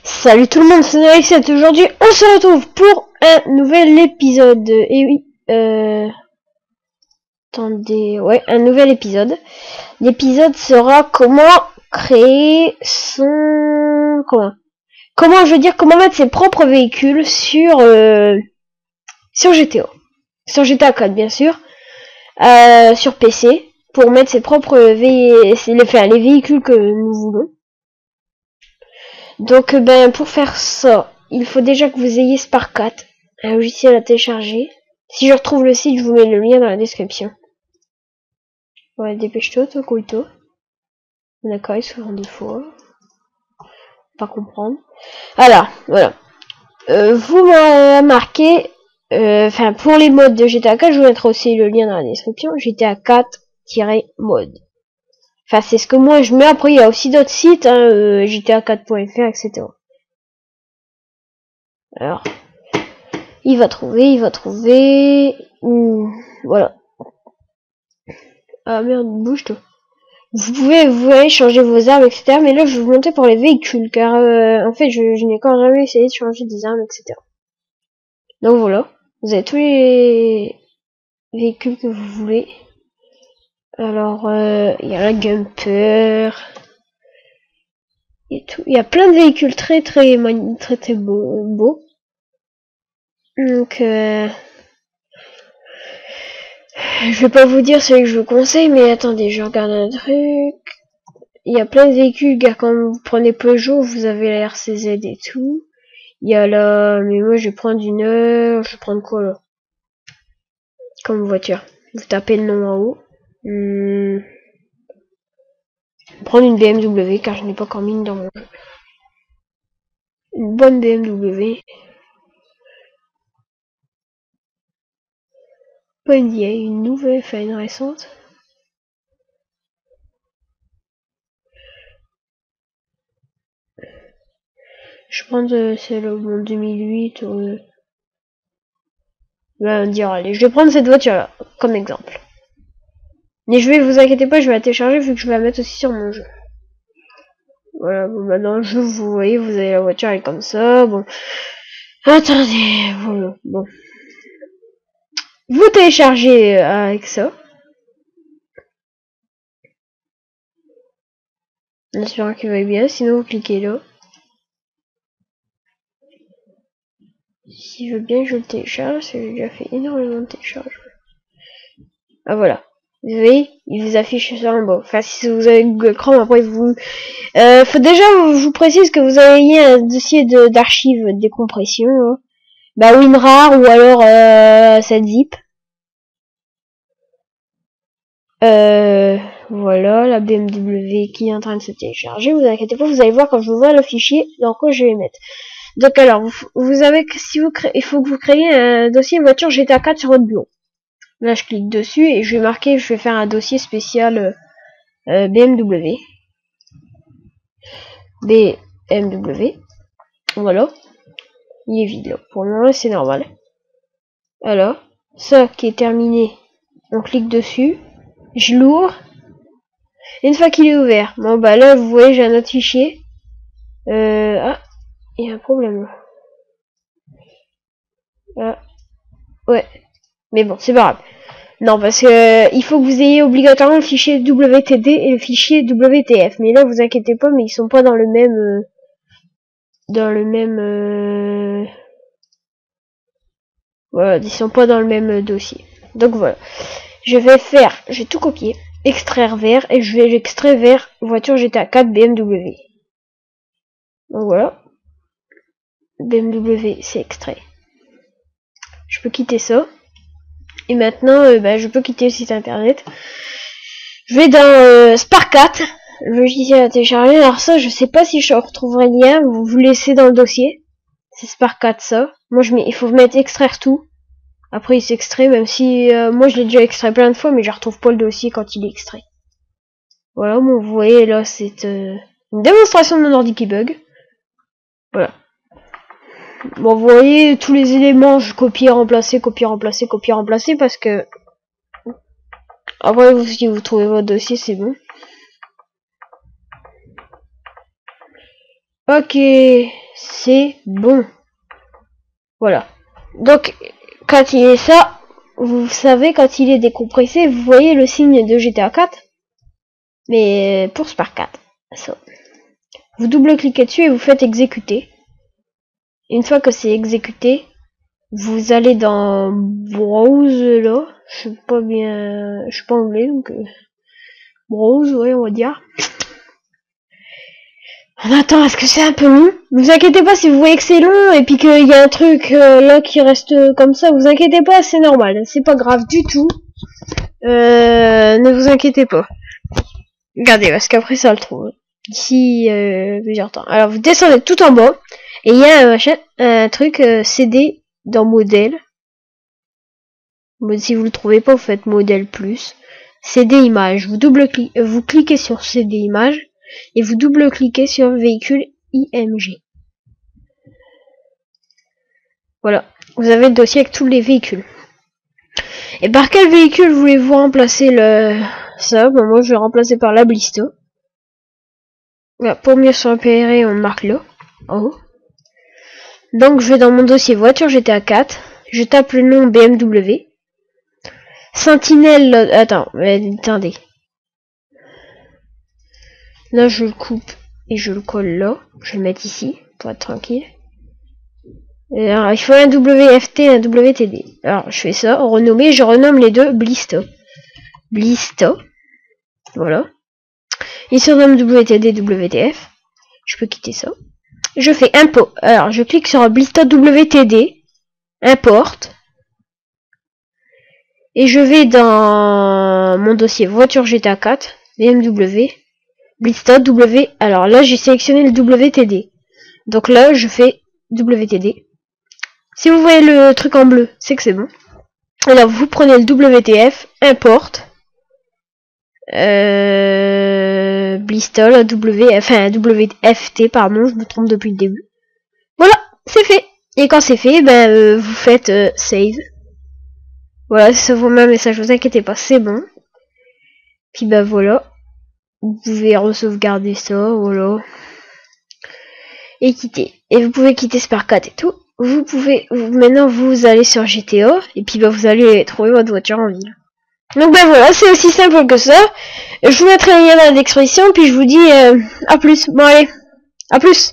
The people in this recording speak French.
Salut tout le monde, c'est Alexette. Aujourd'hui, on se retrouve pour un nouvel épisode. Et oui, attendez, ouais, un nouvel épisode. L'épisode sera comment créer son... Comment, je veux dire, comment mettre ses propres véhicules sur GTA. Sur GTA 4, bien sûr. Sur PC, pour mettre ses propres les véhicules que nous voulons. Donc, pour faire ça, il faut déjà que vous ayez Spark 4, un logiciel à télécharger. Si je retrouve le site, je vous mets le lien dans la description. Ouais, dépêche-toi, toi, Koito. D'accord, il se rend des fois. Pas comprendre. Alors, voilà. Vous marquez, pour les modes de GTA 4, je vous mettrai aussi le lien dans la description. GTA 4-mode. Enfin, c'est ce que moi je mets. Après, il y a aussi d'autres sites, hein, GTA4.fr, etc. Alors, il va trouver. Voilà. Ah merde, bouge-toi. Vous allez changer vos armes, etc. Mais là, je vais vous montrer pour les véhicules, car en fait, je n'ai encore jamais essayé de changer des armes, etc. Donc voilà, vous avez tous les véhicules que vous voulez. Alors, il y a la Gumper. Et tout. Il y a plein de véhicules très beaux. Donc, je vais pas vous dire celui que je vous conseille, mais attendez, je regarde un truc. Il y a plein de véhicules, car quand vous prenez Peugeot, vous avez la RCZ et tout. Il y a là, mais moi je vais prendre je vais prendre quoi là? Comme voiture. Vous tapez le nom en haut. Je vais prendre une BMW, car je n'ai pas encore mis dans mon jeu. Une bonne BMW. Pas une vieille, une nouvelle, enfin une récente. Je prends celle au 2008. On dire, allez, je vais prendre cette voiture-là, comme exemple. Mais vous inquiétez pas, je vais la télécharger vu que je vais la mettre aussi sur mon jeu. Voilà, bon, maintenant le jeu, vous voyez, vous avez la voiture, elle est comme ça, bon. Attendez, voilà, bon. Vous téléchargez avec ça. En espérant qu'il va bien, sinon vous cliquez là. S'il veut bien, je le télécharge, j'ai déjà fait énormément de téléchargements. Ah voilà. Vous voyez, il vous affiche sur un bas. Enfin, si vous avez Google Chrome, après vous... faut déjà, je vous précise que vous avez un dossier d'archives de décompression. Hein. Bah, WinRAR ou alors ZZip. Voilà, la BMW qui est en train de se télécharger. Vous inquiétez pas, vous allez voir quand je vous vois le fichier dans quoi je vais mettre. Donc alors, vous avez, il faut que vous créez un dossier voiture GTA 4 sur votre bureau. Là, je clique dessus et je vais faire un dossier spécial BMW. BMW. Voilà. Il est vide là. Pour le moment, c'est normal. Alors, ça qui est terminé, on clique dessus. Je l'ouvre. Une fois qu'il est ouvert, bon bah là, vous voyez, j'ai un autre fichier. Ah, il y a un problème. Ah, ouais. Mais bon, c'est pas grave. Non, parce que il faut que vous ayez obligatoirement le fichier WTD et le fichier WTF. Mais là, vous inquiétez pas, mais ils sont pas dans le même... voilà, ils sont pas dans le même dossier. Donc voilà. Je vais tout copier, extraire vers, et je vais l'extraire vers voiture GTA 4 BMW. Donc voilà. BMW, c'est extrait. Je peux quitter ça. Et maintenant, je peux quitter le site internet. Je vais dans Spark 4, le logiciel à télécharger. Alors ça, je sais pas si je retrouverai le lien. Vous laissez dans le dossier. C'est Spark 4 ça. Moi, il faut mettre extraire tout. Après, il s'extrait, même si moi, je l'ai déjà extrait plein de fois, mais je retrouve pas le dossier quand il est extrait. Voilà, bon, vous voyez, là, c'est une démonstration de mon ordi qui bug. Voilà. Bon, vous voyez, tous les éléments, je copie, remplacer, parce que... Après, si vous trouvez votre dossier, c'est bon. Ok, c'est bon. Voilà. Donc, quand il est ça, vous savez, quand il est décompressé, vous voyez le signe de GTA 4. Mais pour Spark 4. Ça. Vous double-cliquez dessus et vous faites exécuter. Une fois que c'est exécuté, vous allez dans Browse là. Je suis pas anglais donc Browse, ouais, on va dire. On attend à ce que c'est un peu long. Vous inquiétez pas si vous voyez que c'est long et puis qu'il y a un truc là qui reste comme ça. Vous inquiétez pas, c'est normal. C'est pas grave du tout. Ne vous inquiétez pas. Regardez, parce qu'après ça le trouve. D'ici plusieurs temps. Alors vous descendez tout en bas. Et il y a un truc CD dans modèle. Si vous le trouvez pas, vous faites modèle plus. CD image. Vous cliquez sur CD image. Et vous double-cliquez sur véhicule IMG. Voilà. Vous avez le dossier avec tous les véhicules. Et par quel véhicule voulez-vous remplacer ça? Ben, moi je vais remplacer par la Blisto. Voilà, pour mieux se repérer, on marque là, en haut. Donc je vais dans mon dossier voiture GTA 4. Je tape le nom BMW. Sentinelle. Attendez. Là je le coupe et je le colle là. Je vais le mettre ici pour être tranquille. Alors, il faut un WFT et un WTD. Alors je fais ça, renommer, je renomme les deux Blisto. Blisto. Voilà. Il se renomme WTD, WTF. Je peux quitter ça. Je fais import. Alors je clique sur Blisto WTD. Import. Et je vais dans mon dossier voiture GTA 4. BMW. Blisto W. Alors là j'ai sélectionné le WTD. Donc là je fais WTD. Si vous voyez le truc en bleu, c'est que c'est bon. Alors vous prenez le WTF, import. Blistol, WFT, pardon, je me trompe depuis le début. Voilà, c'est fait. Et quand c'est fait, vous faites save. Voilà, ça vaut même message, vous inquiétez pas, c'est bon. Puis voilà. Vous pouvez re-sauvegarder ça, voilà. Et quitter. Et vous pouvez quitter Spark 4 et tout. Vous pouvez, maintenant vous allez sur GTA, et puis vous allez trouver votre voiture en ville. Donc voilà, c'est aussi simple que ça. Je vous mettrai le lien dans la description, puis je vous dis à plus. Bon allez, à plus.